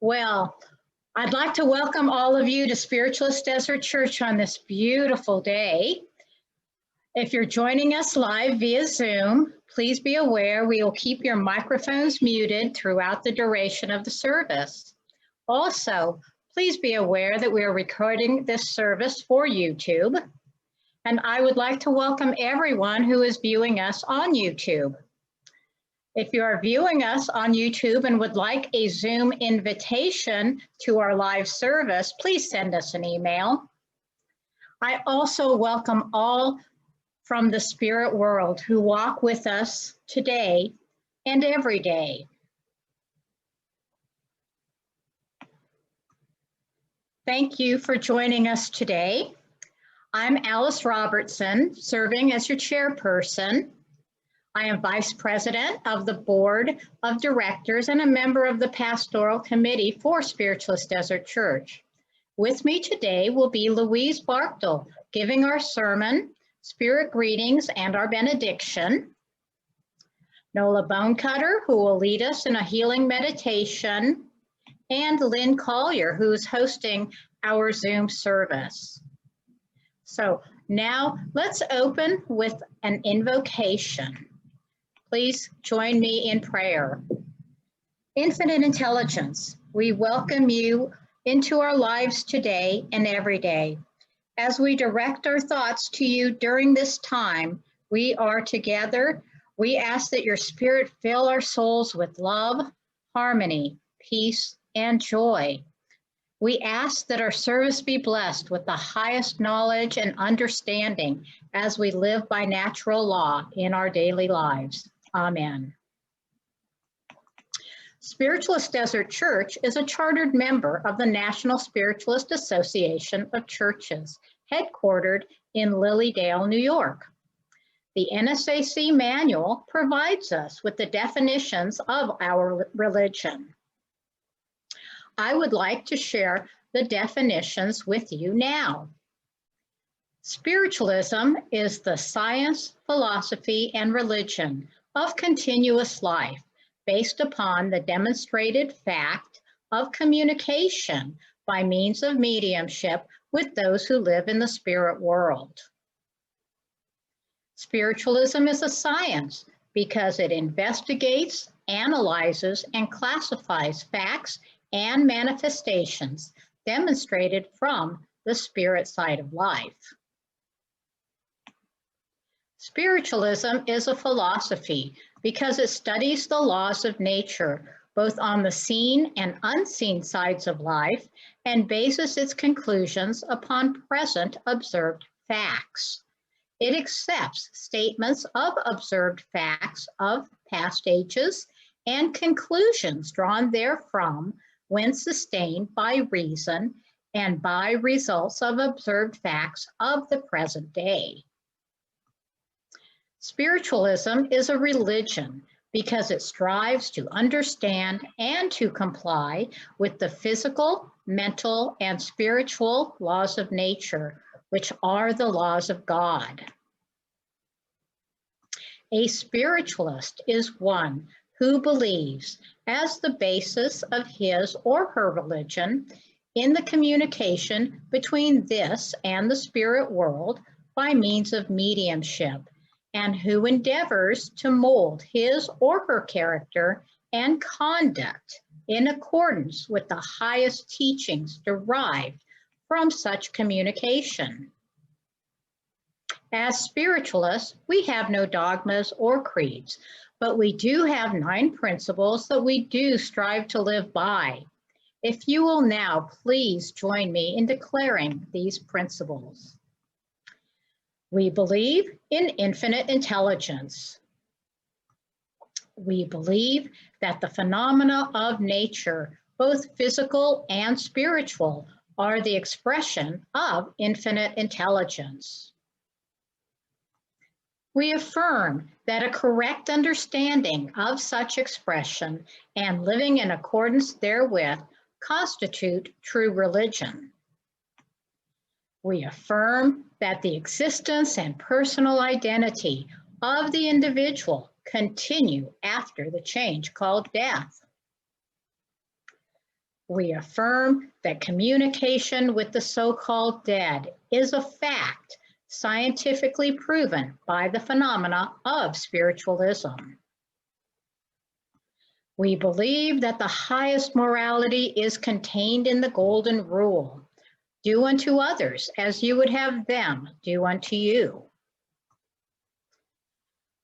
Well, I'd like to welcome all of you to Spiritualist Desert Church on this beautiful day. If you're joining us live via Zoom, please be aware we will keep your microphones muted throughout the duration of the service. Also, please be aware that we are recording this service for YouTube, and I would like to welcome everyone who is viewing us on YouTube. If you are viewing us on YouTube and would like a Zoom invitation to our live service, please send us an email. I also welcome all from the spirit world who walk with us today and every day. Thank you for joining us today. I'm Alice Robertson, serving as your chairperson. I am Vice President of the Board of Directors and a member of the Pastoral Committee for Spiritualist Desert Church. With me today will be Louise Barkdal, giving our sermon, Spirit Greetings, and our benediction. Nola Bonecutter, who will lead us in a healing meditation, and Lynn Collier, who is hosting our Zoom service. So now let's open with an invocation. Please join me in prayer. Infinite Intelligence, we welcome you into our lives today and every day. As we direct our thoughts to you during this time we are together, we ask that your Spirit fill our souls with love, harmony, peace, and joy. We ask that our service be blessed with the highest knowledge and understanding as we live by natural law in our daily lives. Amen. Spiritualist Desert Church is a chartered member of the National Spiritualist Association of Churches, headquartered in Lilydale, New York. The NSAC manual provides us with the definitions of our religion. I would like to share the definitions with you now. Spiritualism is the science, philosophy, and religion of continuous life based upon the demonstrated fact of communication by means of mediumship with those who live in the spirit world. Spiritualism is a science because it investigates, analyzes, and classifies facts and manifestations demonstrated from the spirit side of life. Spiritualism is a philosophy because it studies the laws of nature, both on the seen and unseen sides of life, and bases its conclusions upon present observed facts. It accepts statements of observed facts of past ages and conclusions drawn therefrom when sustained by reason and by results of observed facts of the present day. Spiritualism is a religion because it strives to understand and to comply with the physical, mental, and spiritual laws of nature, which are the laws of God. A spiritualist is one who believes, as the basis of his or her religion, in the communication between this and the spirit world by means of mediumship, and who endeavors to mold his or her character and conduct in accordance with the highest teachings derived from such communication. As spiritualists, we have no dogmas or creeds, but we do have 9 principles that we do strive to live by. If you will now please join me in declaring these principles. We believe in infinite intelligence. We believe that the phenomena of nature, both physical and spiritual, are the expression of infinite intelligence. We affirm that a correct understanding of such expression and living in accordance therewith constitute true religion. We affirm that the existence and personal identity of the individual continue after the change called death. We affirm that communication with the so-called dead is a fact scientifically proven by the phenomena of spiritualism. We believe that the highest morality is contained in the golden rule. Do unto others as you would have them do unto you.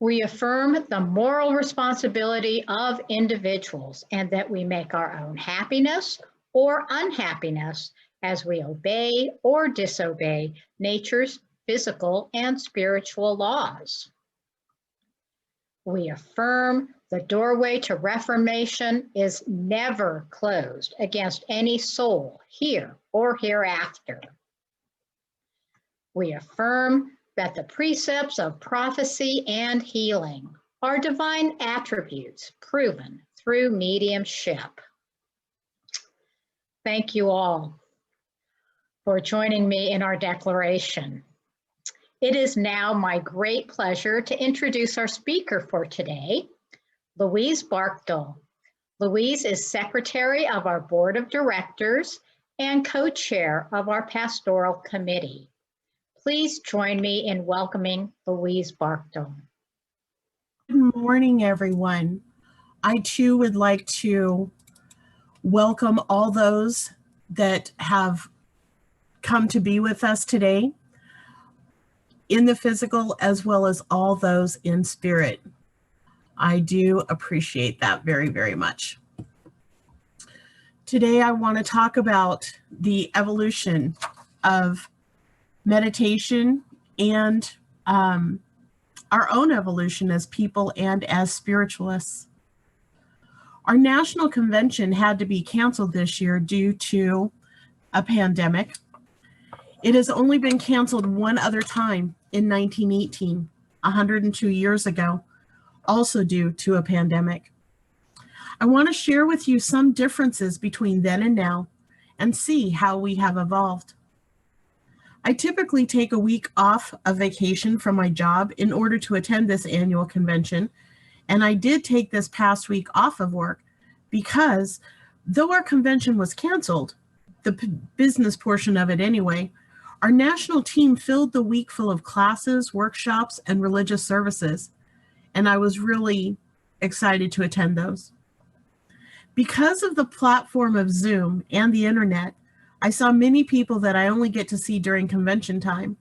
We affirm the moral responsibility of individuals and that we make our own happiness or unhappiness as we obey or disobey nature's physical and spiritual laws. We affirm the doorway to reformation is never closed against any soul here or hereafter. We affirm that the precepts of prophecy and healing are divine attributes proven through mediumship. Thank you all for joining me in our declaration. It is now my great pleasure to introduce our speaker for today, Louise Barkdal. Louise is Secretary of our Board of Directors and Co-Chair of our Pastoral Committee. Please join me in welcoming Louise Barkdal. Good morning, everyone. I too would like to welcome all those that have come to be with us today in the physical as well as all those in spirit. I do appreciate that very, very much. Today I want to talk about the evolution of meditation and our own evolution as people and as spiritualists. Our national convention had to be canceled this year due to a pandemic. It has only been canceled one other time in 1918, 102 years ago, also due to a pandemic. I want to share with you some differences between then and now and see how we have evolved. I typically take a week off of vacation from my job in order to attend this annual convention, and I did take this past week off of work because though our convention was canceled, the business portion of it anyway, our national team filled the week full of classes, workshops, and religious services, and I was really excited to attend those. Because of the platform of Zoom and the internet, I saw many people that I only get to see during convention time.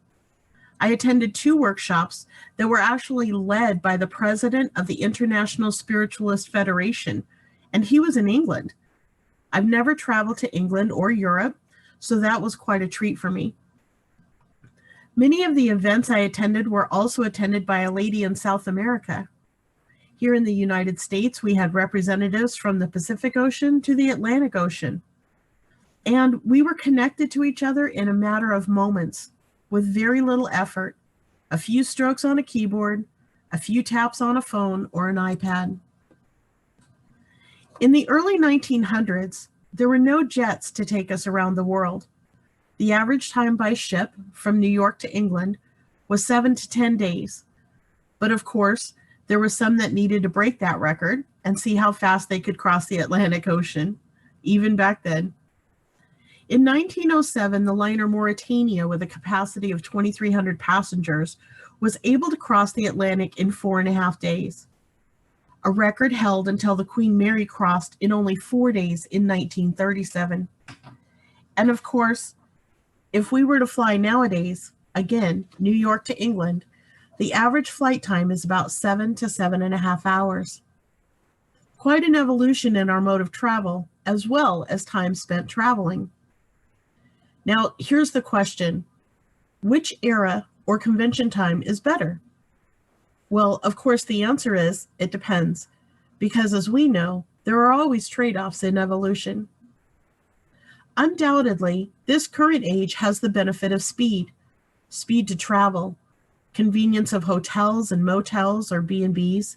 I attended 2 workshops that were actually led by the president of the International Spiritualist Federation, and he was in England. I've never traveled to England or Europe, so that was quite a treat for me. Many of the events I attended were also attended by a lady in South America. Here in the United States, we had representatives from the Pacific Ocean to the Atlantic Ocean. And we were connected to each other in a matter of moments with very little effort, a few strokes on a keyboard, a few taps on a phone or an iPad. In the early 1900s, there were no jets to take us around the world. The average time by ship from New York to England was 7 to 10 days. But of course, there were some that needed to break that record and see how fast they could cross the Atlantic Ocean, even back then. In 1907, the liner Mauretania, with a capacity of 2,300 passengers, was able to cross the Atlantic in 4.5 days. A record held until the Queen Mary crossed in only 4 days in 1937. And of course, if we were to fly nowadays, again, New York to England, the average flight time is about 7 to 7.5 hours. Quite an evolution in our mode of travel, as well as time spent traveling. Now, here's the question. Which era or convention time is better? Well, of course, the answer is it depends, because as we know, there are always trade-offs in evolution. Undoubtedly, this current age has the benefit of speed to travel, convenience of hotels and motels or B&Bs,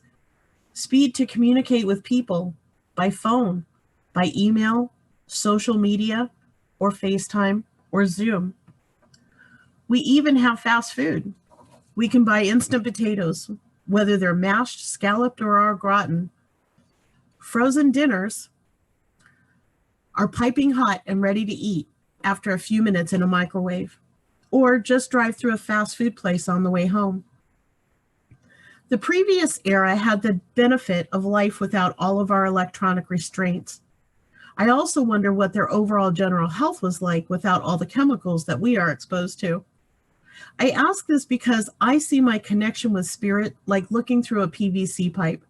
speed to communicate with people by phone, by email, social media, or FaceTime, or Zoom. We even have fast food. We can buy instant potatoes, whether they're mashed, scalloped, or au gratin. Frozen dinners are piping hot and ready to eat after a few minutes in a microwave, or just drive through a fast food place on the way home. The previous era had the benefit of life without all of our electronic restraints. I also wonder what their overall general health was like without all the chemicals that we are exposed to. I ask this because I see my connection with spirit like looking through a PVC pipe.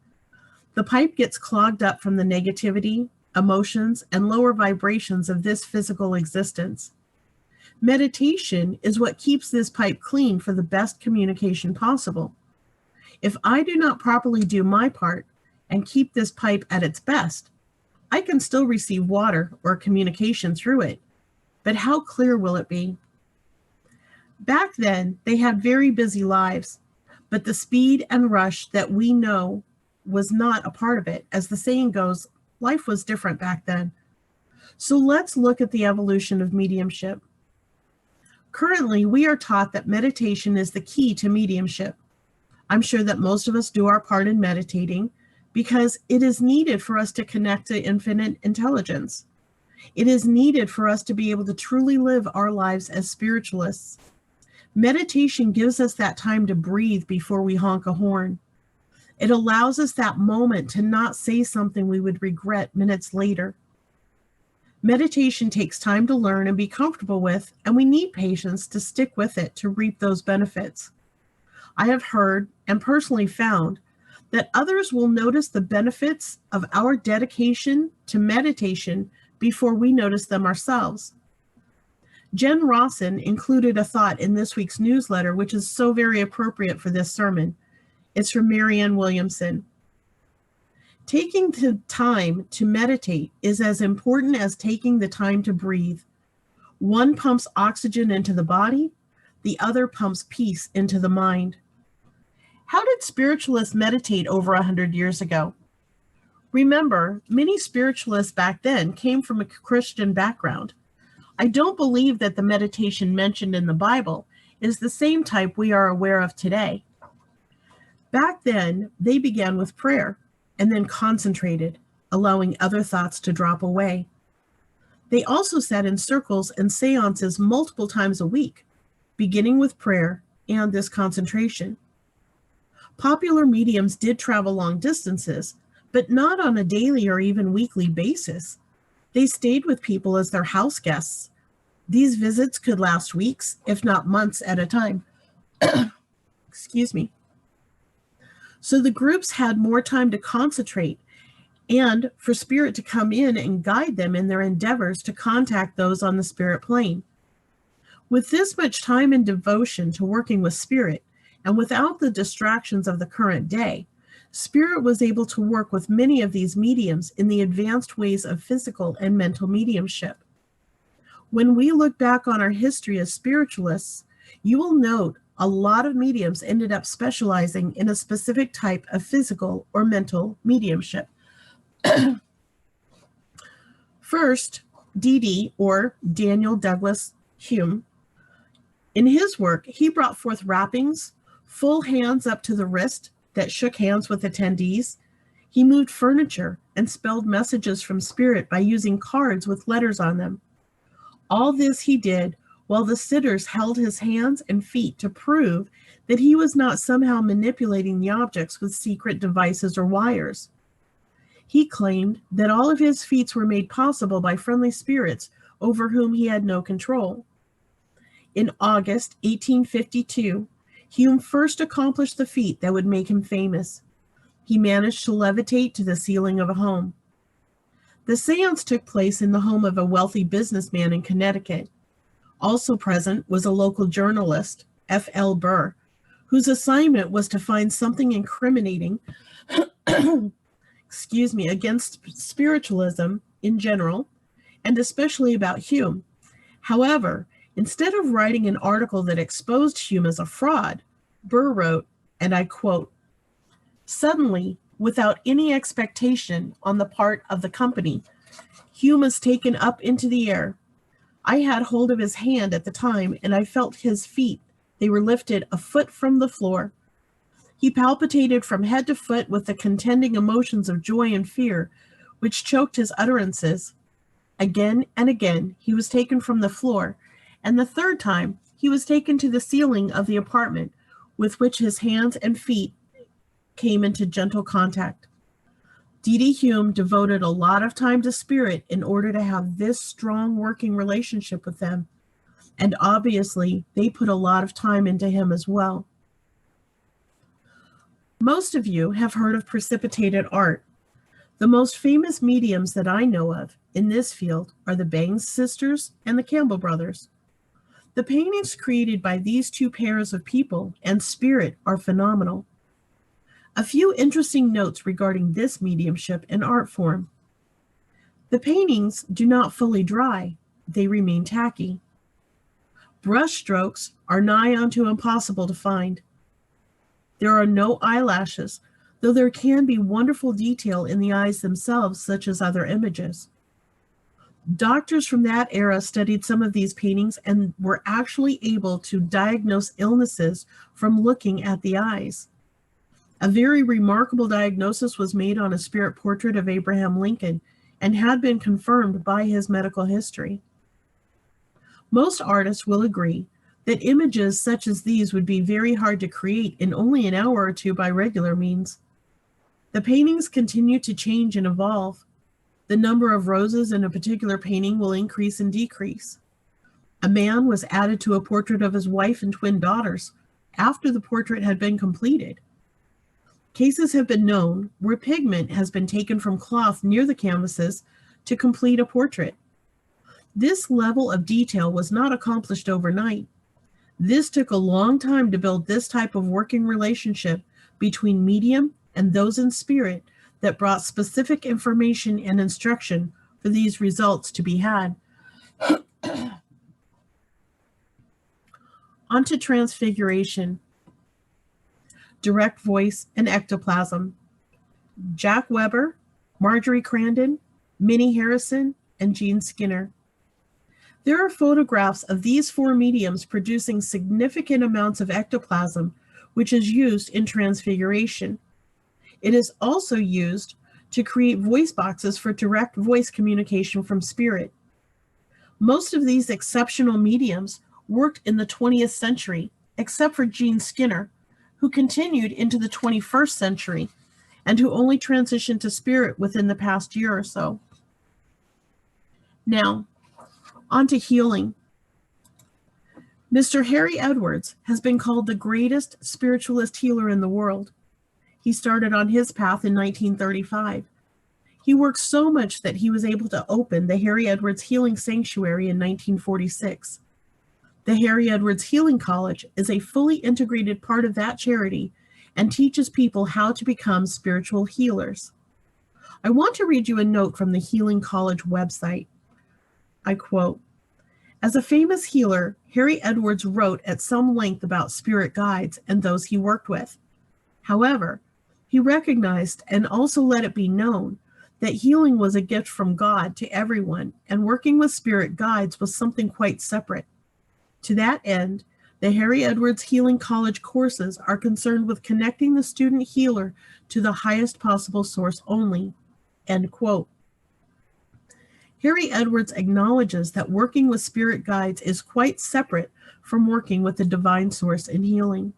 The pipe gets clogged up from the negativity, emotions, and lower vibrations of this physical existence. Meditation is what keeps this pipe clean for the best communication possible. If I do not properly do my part and keep this pipe at its best, I can still receive water or communication through it, but how clear will it be? Back then, they had very busy lives, but the speed and rush that we know was not a part of it. As the saying goes, life was different back then. So let's look at the evolution of mediumship. Currently, we are taught that meditation is the key to mediumship. I'm sure that most of us do our part in meditating because it is needed for us to connect to infinite intelligence. It is needed for us to be able to truly live our lives as spiritualists. Meditation gives us that time to breathe before we honk a horn. It allows us that moment to not say something we would regret minutes later. Meditation takes time to learn and be comfortable with, and we need patience to stick with it to reap those benefits. I have heard and personally found that others will notice the benefits of our dedication to meditation before we notice them ourselves. Jen Rawson included a thought in this week's newsletter, which is so very appropriate for this sermon. It's from Marianne Williamson. Taking the time to meditate is as important as taking the time to breathe. One pumps oxygen into the body, the other pumps peace into the mind. How did spiritualists meditate over 100 years ago? Remember, many spiritualists back then came from a Christian background. I don't believe that the meditation mentioned in the Bible is the same type we are aware of today. Back then, they began with prayer and then concentrated, allowing other thoughts to drop away. They also sat in circles and séances multiple times a week, beginning with prayer and this concentration. Popular mediums did travel long distances, but not on a daily or even weekly basis. They stayed with people as their house guests. These visits could last weeks, if not months at a time. Excuse me. So the groups had more time to concentrate and for spirit to come in and guide them in their endeavors to contact those on the spirit plane. With this much time and devotion to working with spirit, and without the distractions of the current day, spirit was able to work with many of these mediums in the advanced ways of physical and mental mediumship. When we look back on our history as spiritualists, you will note a lot of mediums ended up specializing in a specific type of physical or mental mediumship. First, D.D. or Daniel Douglas Hume. In his work, he brought forth wrappings, full hands up to the wrist that shook hands with attendees. He moved furniture and spelled messages from spirit by using cards with letters on them. All this he did while the sitters held his hands and feet to prove that he was not somehow manipulating the objects with secret devices or wires. He claimed that all of his feats were made possible by friendly spirits over whom he had no control. In August 1852, Hume first accomplished the feat that would make him famous. He managed to levitate to the ceiling of a home. The séance took place in the home of a wealthy businessman in Connecticut. Also present was a local journalist, F.L. Burr, whose assignment was to find something incriminating against spiritualism in general, and especially about Hume. However, instead of writing an article that exposed Hume as a fraud, Burr wrote, and I quote, "Suddenly, without any expectation on the part of the company, Hume was taken up into the air. I had hold of his hand at the time, and I felt his feet. They were lifted a foot from the floor. He palpitated from head to foot with the contending emotions of joy and fear, which choked his utterances. Again and again, he was taken from the floor, and the third time, he was taken to the ceiling of the apartment, with which his hands and feet came into gentle contact. D.D. Hume devoted a lot of time to spirit in order to have this strong working relationship with them, and obviously, they put a lot of time into him as well. Most of you have heard of precipitated art. The most famous mediums that I know of in this field are the Bangs sisters and the Campbell brothers. The paintings created by these two pairs of people and spirit are phenomenal. A few interesting notes regarding this mediumship and art form. The paintings do not fully dry, they remain tacky. Brush strokes are nigh unto impossible to find. There are no eyelashes, though there can be wonderful detail in the eyes themselves, such as other images. Doctors from that era studied some of these paintings and were actually able to diagnose illnesses from looking at the eyes. A very remarkable diagnosis was made on a spirit portrait of Abraham Lincoln and had been confirmed by his medical history. Most artists will agree that images such as these would be very hard to create in only an hour or two by regular means. The paintings continue to change and evolve. The number of roses in a particular painting will increase and decrease. A man was added to a portrait of his wife and twin daughters after the portrait had been completed. Cases have been known where pigment has been taken from cloth near the canvases to complete a portrait. This level of detail was not accomplished overnight. This took a long time to build this type of working relationship between medium and those in spirit that brought specific information and instruction for these results to be had. On to transfiguration, direct voice, and ectoplasm. Jack Weber, Margery Crandon, Minnie Harrison, and Jean Skinner. There are photographs of these four mediums producing significant amounts of ectoplasm, which is used in transfiguration. It is also used to create voice boxes for direct voice communication from spirit. Most of these exceptional mediums worked in the 20th century, except for Jean Skinner, who continued into the 21st century and who only transitioned to spirit within the past year or so. Now, on to healing. Mr. Harry Edwards has been called the greatest spiritualist healer in the world. He started on his path in 1935. He worked so much that he was able to open the Harry Edwards Healing Sanctuary in 1946. The Harry Edwards Healing College is a fully integrated part of that charity and teaches people how to become spiritual healers. I want to read you a note from the Healing College website. I quote, "As a famous healer, Harry Edwards wrote at some length about spirit guides and those he worked with. However, he recognized and also let it be known that healing was a gift from God to everyone, and working with spirit guides was something quite separate. To that end, the Harry Edwards Healing College courses are concerned with connecting the student healer to the highest possible source only." End quote. Harry Edwards acknowledges that working with spirit guides is quite separate from working with the divine source in healing.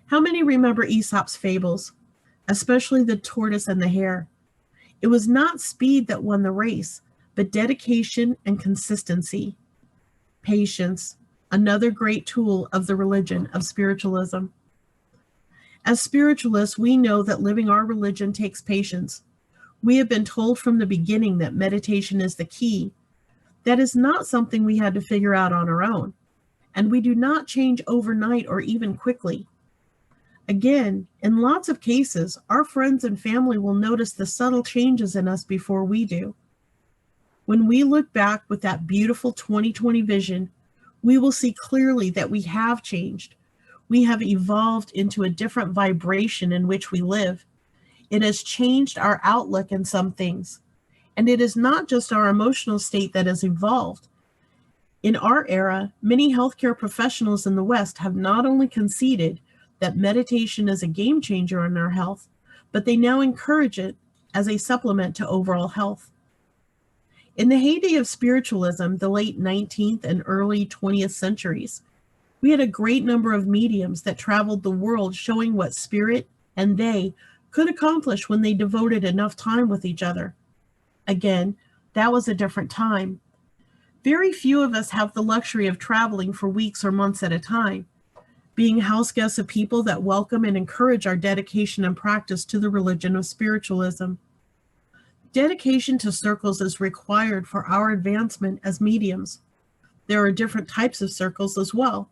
How many remember Aesop's fables, especially the tortoise and the hare? It was not speed that won the race, but dedication and consistency. Patience, another great tool of the religion of spiritualism. As spiritualists, we know that living our religion takes patience. We have been told from the beginning that meditation is the key. That is not something we had to figure out on our own, and we do not change overnight or even quickly. Again, in lots of cases, our friends and family will notice the subtle changes in us before we do. When we look back with that beautiful 2020 vision, we will see clearly that we have changed. We have evolved into a different vibration in which we live. It has changed our outlook in some things. And it is not just our emotional state that has evolved. In our era, many healthcare professionals in the West have not only conceded that meditation is a game changer in our health, but they now encourage it as a supplement to overall health. In the heyday of spiritualism, the late 19th and early 20th centuries, we had a great number of mediums that traveled the world showing what spirit and they could accomplish when they devoted enough time with each other. Again, that was a different time. Very few of us have the luxury of traveling for weeks or months at a time, being house guests of people that welcome and encourage our dedication and practice to the religion of spiritualism. Dedication to circles is required for our advancement as mediums. There are different types of circles as well.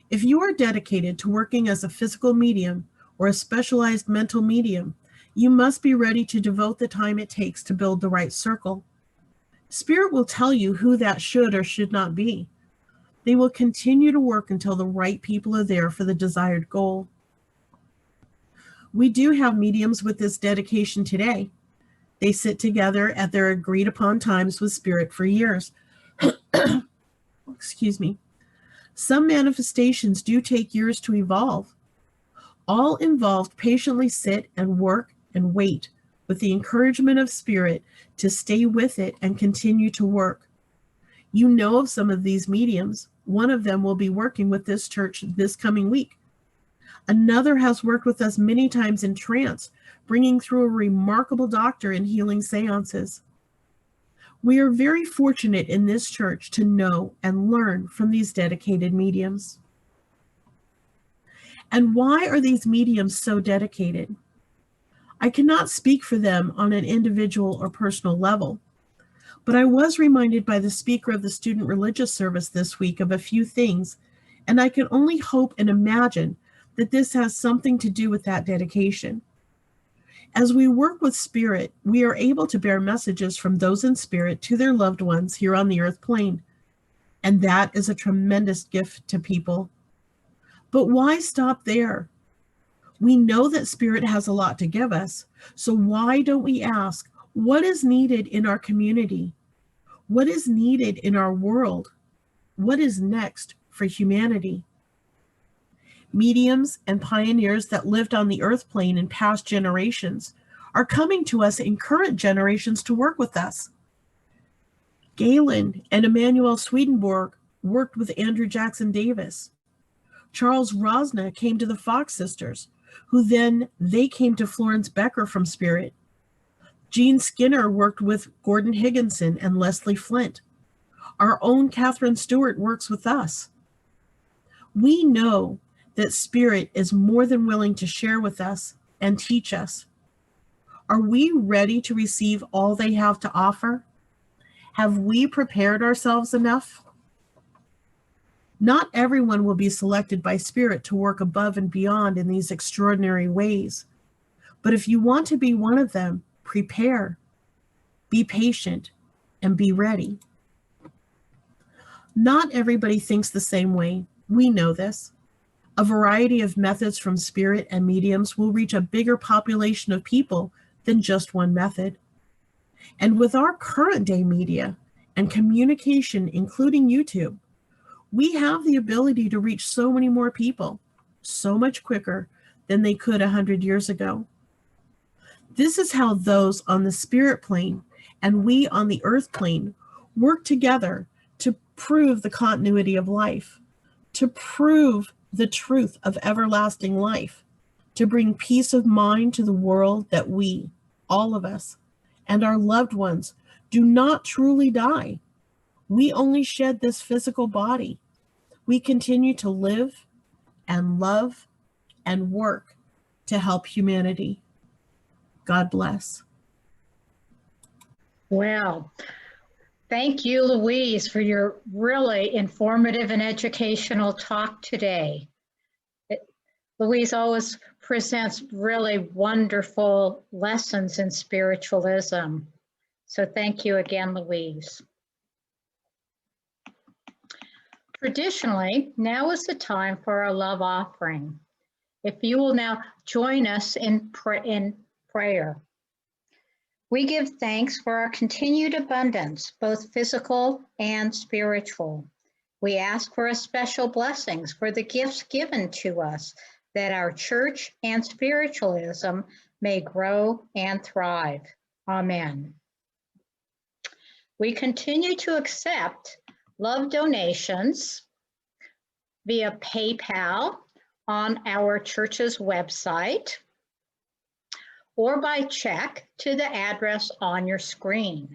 If you are dedicated to working as a physical medium or a specialized mental medium, you must be ready to devote the time it takes to build the right circle. Spirit will tell you who that should or should not be. They will continue to work until the right people are there for the desired goal. We do have mediums with this dedication today. They sit together at their agreed upon times with Spirit for years. Excuse me. Some manifestations do take years to evolve. All involved patiently sit and work and wait with the encouragement of Spirit to stay with it and continue to work. You know of some of these mediums. One of them will be working with this church this coming week. Another has worked with us many times in trance, bringing through a remarkable doctor in healing seances. We are very fortunate in this church to know and learn from these dedicated mediums. And why are these mediums so dedicated? I cannot speak for them on an individual or personal level, but I was reminded by the speaker of the student religious service this week of a few things, and I can only hope and imagine that this has something to do with that dedication. As we work with Spirit, we are able to bear messages from those in Spirit to their loved ones here on the earth plane, and that is a tremendous gift to people. But why stop there? We know that Spirit has a lot to give us, so why don't we ask, what is needed in our community? What is needed in our world? What is next for humanity? Mediums and pioneers that lived on the earth plane in past generations are coming to us in current generations to work with us. Galen and Emanuele Swedenborg worked with Andrew Jackson Davis. Charles Rosna came to the Fox sisters, who then they came to Florence Becker from Spirit. Gene Skinner worked with Gordon Higginson and Leslie Flint. Our own Catherine Stewart works with us. We know that Spirit is more than willing to share with us and teach us. Are we ready to receive all they have to offer? Have we prepared ourselves enough? Not everyone will be selected by Spirit to work above and beyond in these extraordinary ways. But if you want to be one of them, prepare, be patient, and be ready. Not everybody thinks the same way. We know this. A variety of methods from Spirit and mediums will reach a bigger population of people than just one method. And with our current day media and communication, including YouTube, we have the ability to reach so many more people, so much quicker than they could 100 years ago. This is how those on the Spirit plane and we on the earth plane work together to prove the continuity of life, to prove the truth of everlasting life, to bring peace of mind to the world that we, all of us, and our loved ones do not truly die. We only shed this physical body. We continue to live and love and work to help humanity. God bless. Well, thank you, Louise, for your really informative and educational talk today. Louise always presents really wonderful lessons in spiritualism. So thank you again, Louise. Traditionally, now is the time for our love offering. If you will now join us in prayer. We give thanks for our continued abundance, both physical and spiritual. We ask for a special blessings for the gifts given to us, that our church and spiritualism may grow and thrive. Amen. We continue to accept love donations via PayPal on our church's website or by check to the address on your screen.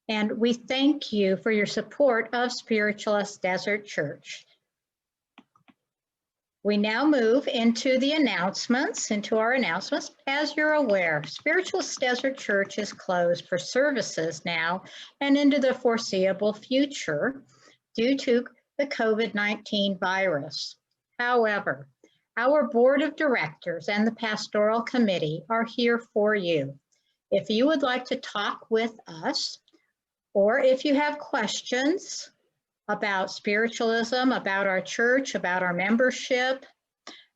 And we thank you for your support of Spiritualist Desert Church. We now move into our announcements. As you're aware, Spiritualist Desert Church is closed for services now and into the foreseeable future due to the COVID-19 virus. However, our board of directors and the pastoral committee are here for you. If you would like to talk with us, or if you have questions about spiritualism, about our church, about our membership,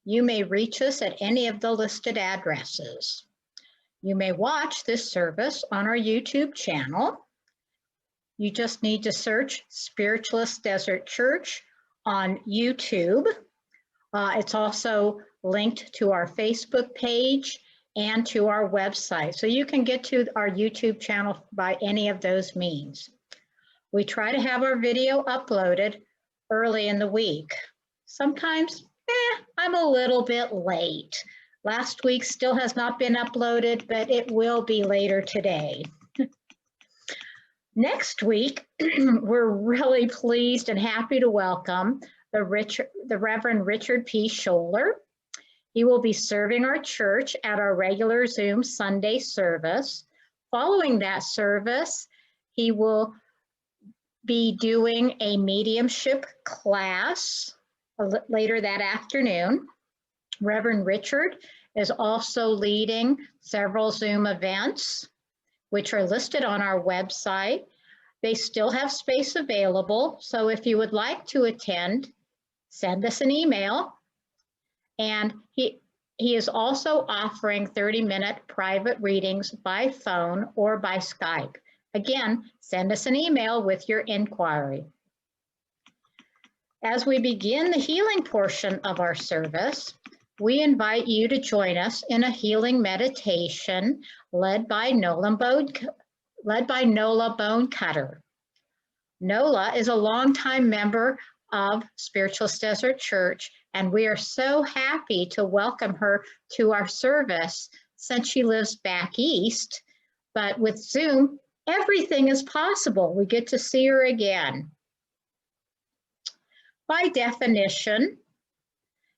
you may reach us at any of the listed addresses. You may watch this service on our YouTube channel. You just need to search Spiritualist Desert Church on YouTube. It's also linked to our Facebook page and to our website. So you can get to our YouTube channel by any of those means. We try to have our video uploaded early in the week. Sometimes, I'm a little bit late. Last week still has not been uploaded, but it will be later today. Next week, we're really pleased and happy to welcome the Reverend Richard P. Scholler. He will be serving our church at our regular Zoom Sunday service. Following that service, he will be doing a mediumship class later that afternoon. Reverend Richard is also leading several Zoom events, which are listed on our website. They still have space available, so if you would like to attend, send us an email. And he is also offering 30-minute private readings by phone or by Skype. Again, send us an email with your inquiry. As we begin the healing portion of our service, we invite you to join us in a healing meditation led by Nola Bonecutter. Nola is a longtime member of Spiritualist Desert Church, and we are so happy to welcome her to our service since she lives back east. But with Zoom, everything is possible. We get to see her again. By definition,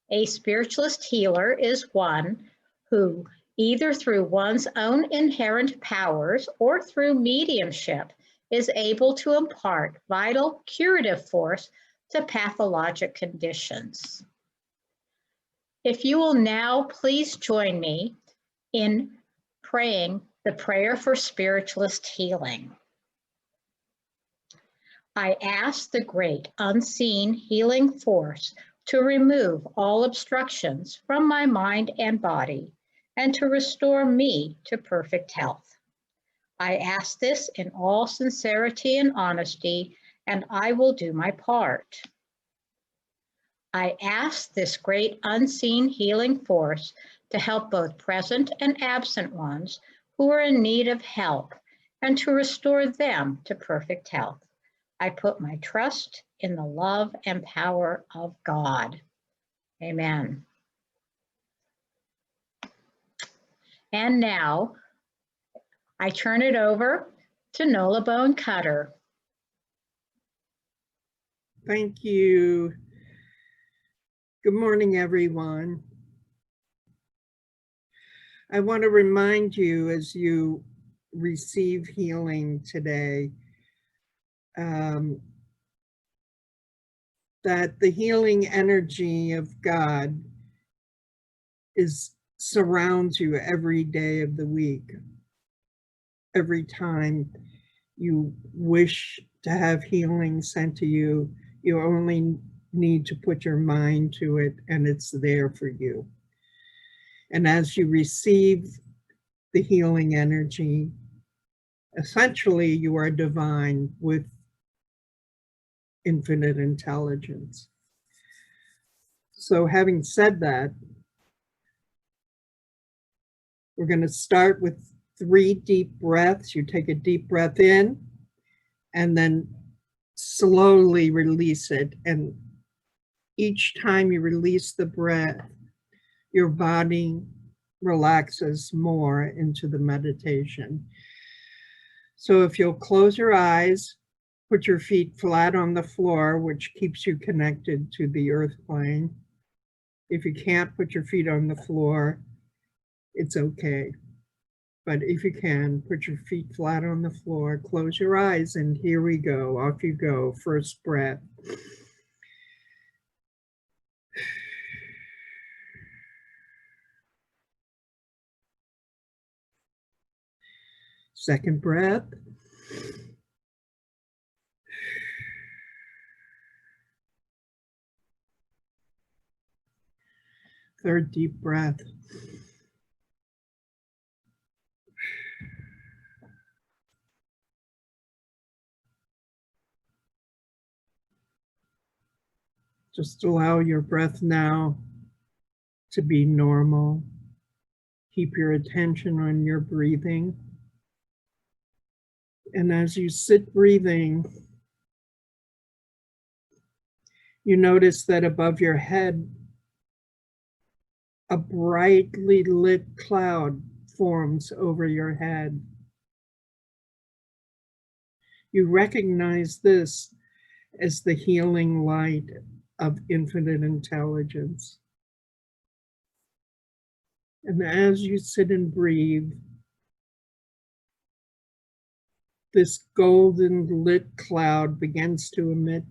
a spiritualist healer is one who, either through one's own inherent powers or through mediumship, is able to impart vital curative force to pathologic conditions. If you will now please join me in praying the prayer for spiritualist healing. I ask the great unseen healing force to remove all obstructions from my mind and body and to restore me to perfect health. I ask this in all sincerity and honesty, and I will do my part. I ask this great unseen healing force to help both present and absent ones who are in need of help and to restore them to perfect health. I put my trust in the love and power of God. Amen. And now I turn it over to Nola Bonecutter. Thank you. Good morning, everyone. I want to remind you as you receive healing today that the healing energy of God surrounds you every day of the week. Every time you wish to have healing sent to you, you only need to put your mind to it and it's there for you. And as you receive the healing energy, essentially you are divine with infinite intelligence. So having said that, we're going to start with 3 deep breaths. You take a deep breath in and then slowly release it. And each time you release the breath, your body relaxes more into the meditation. So if you'll close your eyes, put your feet flat on the floor, which keeps you connected to the earth plane. If you can't put your feet on the floor, it's okay. But if you can, put your feet flat on the floor, close your eyes, and here we go. Off you go. First breath. Second breath. Third deep breath. Just allow your breath now to be normal. Keep your attention on your breathing. And as you sit breathing, you notice that above your head, a brightly lit cloud forms over your head. You recognize this as the healing light of infinite intelligence. And as you sit and breathe, this golden lit cloud begins to emit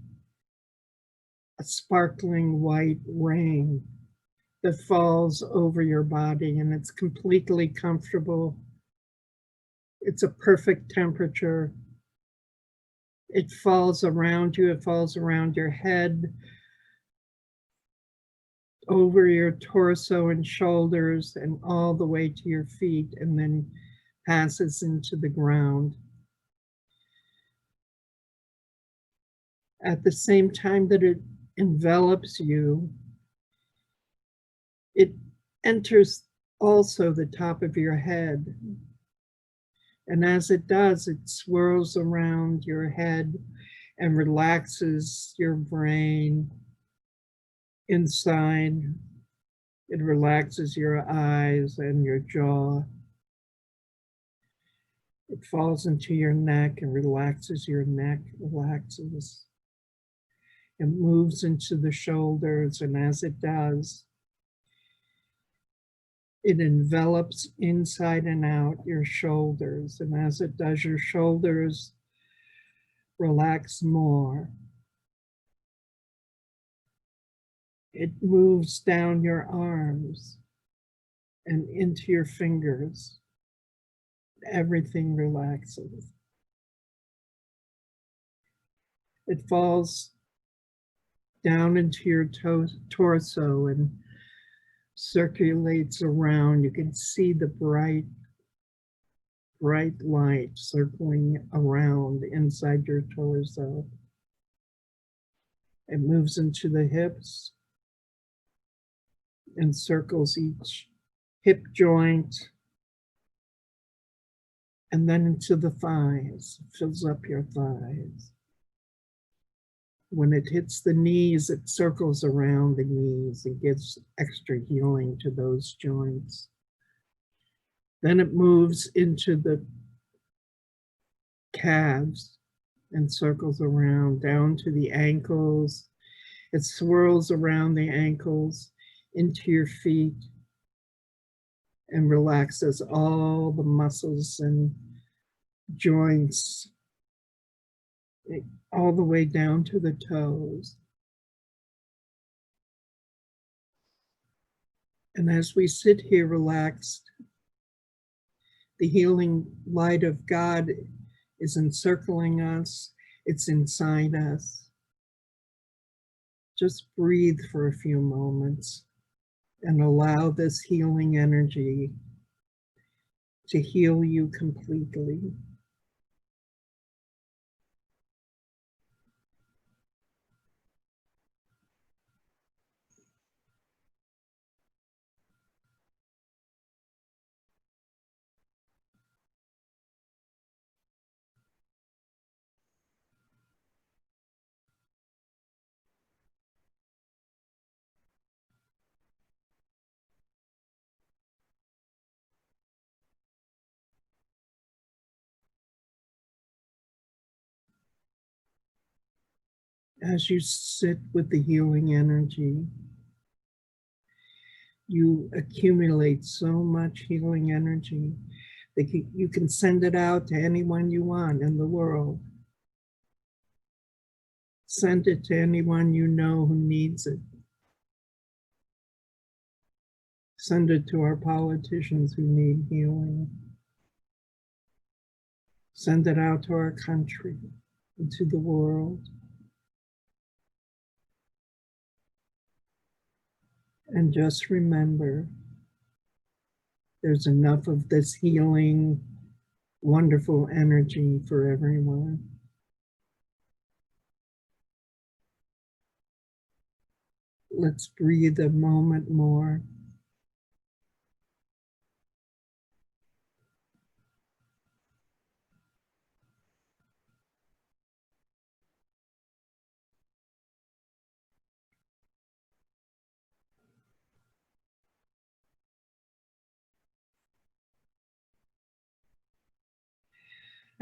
a sparkling white rain that falls over your body, and it's completely comfortable. It's a perfect temperature. It falls around you, it falls around your head, over your torso and shoulders, and all the way to your feet, and then passes into the ground. At the same time that it envelops you, it enters also the top of your head. And as it does, it swirls around your head and relaxes your brain inside. It relaxes your eyes and your jaw. It falls into your neck and relaxes your neck, relaxes. It moves into the shoulders, and as it does, it envelops inside and out your shoulders. And as it does, your shoulders relax more. It moves down your arms and into your fingers. Everything relaxes. It falls down into your torso and circulates around. You can see the bright light circling around inside your torso. It moves into the hips and circles each hip joint, and then into the thighs, fills up your thighs. When it hits the knees, it circles around the knees and gives extra healing to those joints. Then it moves into the calves and circles around down to the ankles. It swirls around the ankles into your feet and relaxes all the muscles and joints all the way down to the toes. And as we sit here relaxed, the healing light of God is encircling us. It's inside us. Just breathe for a few moments and allow this healing energy to heal you completely. As you sit with the healing energy, you accumulate so much healing energy that you can send it out to anyone you want in the world. Send it to anyone you know who needs it. Send it to our politicians who need healing. Send it out to our country and to the world. And just remember, there's enough of this healing, wonderful energy for everyone. Let's breathe a moment more.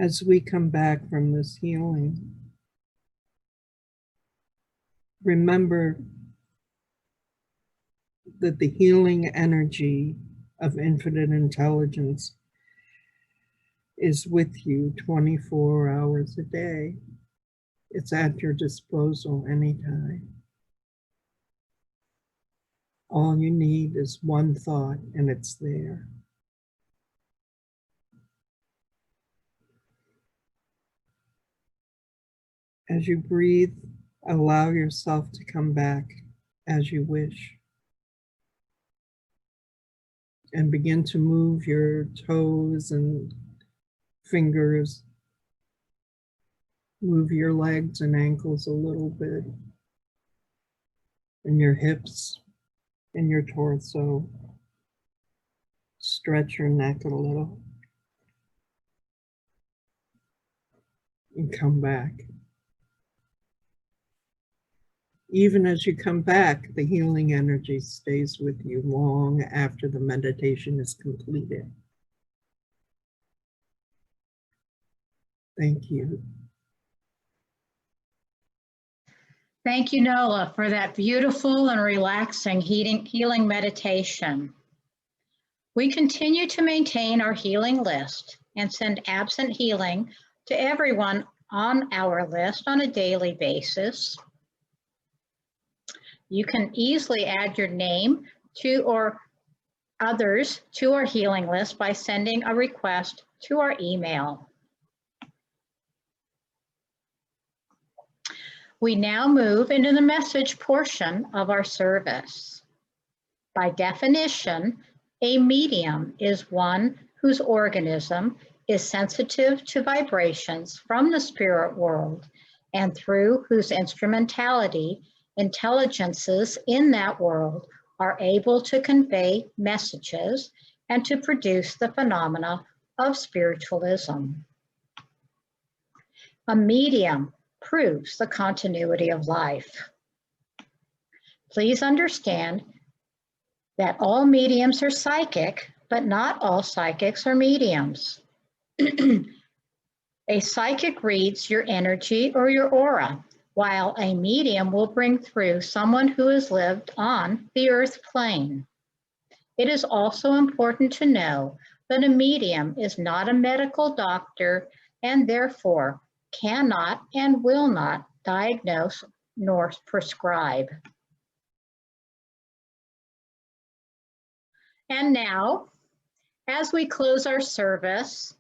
As we come back from this healing, remember that the healing energy of infinite intelligence is with you 24 hours a day. It's at your disposal anytime. All you need is one thought and it's there. As you breathe, allow yourself to come back as you wish. And begin to move your toes and fingers. Move your legs and ankles a little bit. And your hips and your torso. Stretch your neck a little. And come back. Even as you come back, the healing energy stays with you long after the meditation is completed. Thank you. Thank you, Nola, for that beautiful and relaxing healing meditation. We continue to maintain our healing list and send absent healing to everyone on our list on a daily basis. You can easily add your name to or others to our healing list by sending a request to our email. We now move into the message portion of our service. By definition, a medium is one whose organism is sensitive to vibrations from the spirit world and through whose instrumentality intelligences in that world are able to convey messages and to produce the phenomena of spiritualism. A medium proves the continuity of life. Please understand that all mediums are psychic, but not all psychics are mediums. A psychic reads your energy or your aura, while a medium will bring through someone who has lived on the earth plane. It is also important to know that a medium is not a medical doctor and therefore cannot and will not diagnose nor prescribe. And now, as we close our service,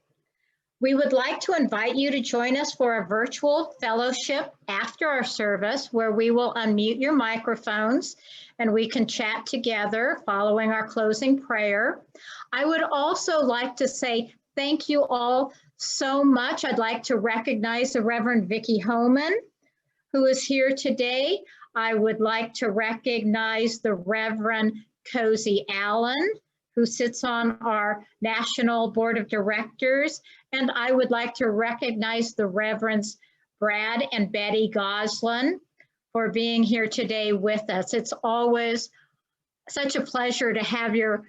we would like to invite you to join us for a virtual fellowship after our service, where we will unmute your microphones and we can chat together following our closing prayer. I would also like to say thank you all so much. I'd like to recognize the Reverend Vicki Homan, who is here today. I would like to recognize the Reverend Cozy Allen, who sits on our National Board of Directors. And I would like to recognize the Reverends Brad and Betty Goslin for being here today with us. It's always such a pleasure to have your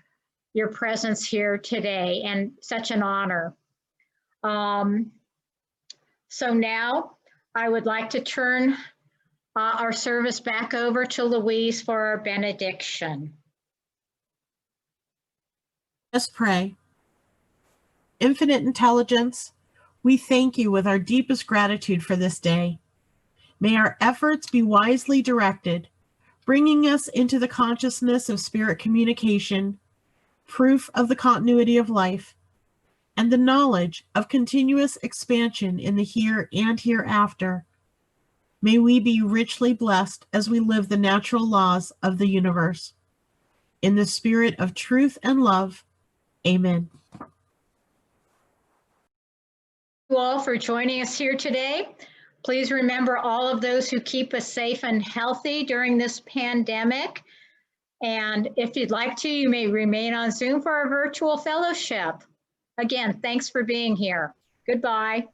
presence here today, and such an honor. So now I would like to turn our service back over to Louise for our benediction. Let's pray. Infinite intelligence, we thank you with our deepest gratitude for this day. May our efforts be wisely directed, bringing us into the consciousness of spirit communication, proof of the continuity of life, and the knowledge of continuous expansion in the here and hereafter. May we be richly blessed as we live the natural laws of the universe. In the spirit of truth and love, amen. Thank you all for joining us here today. Please remember all of those who keep us safe and healthy during this pandemic. And if you'd like to, you may remain on Zoom for our virtual fellowship. Again, thanks for being here. Goodbye.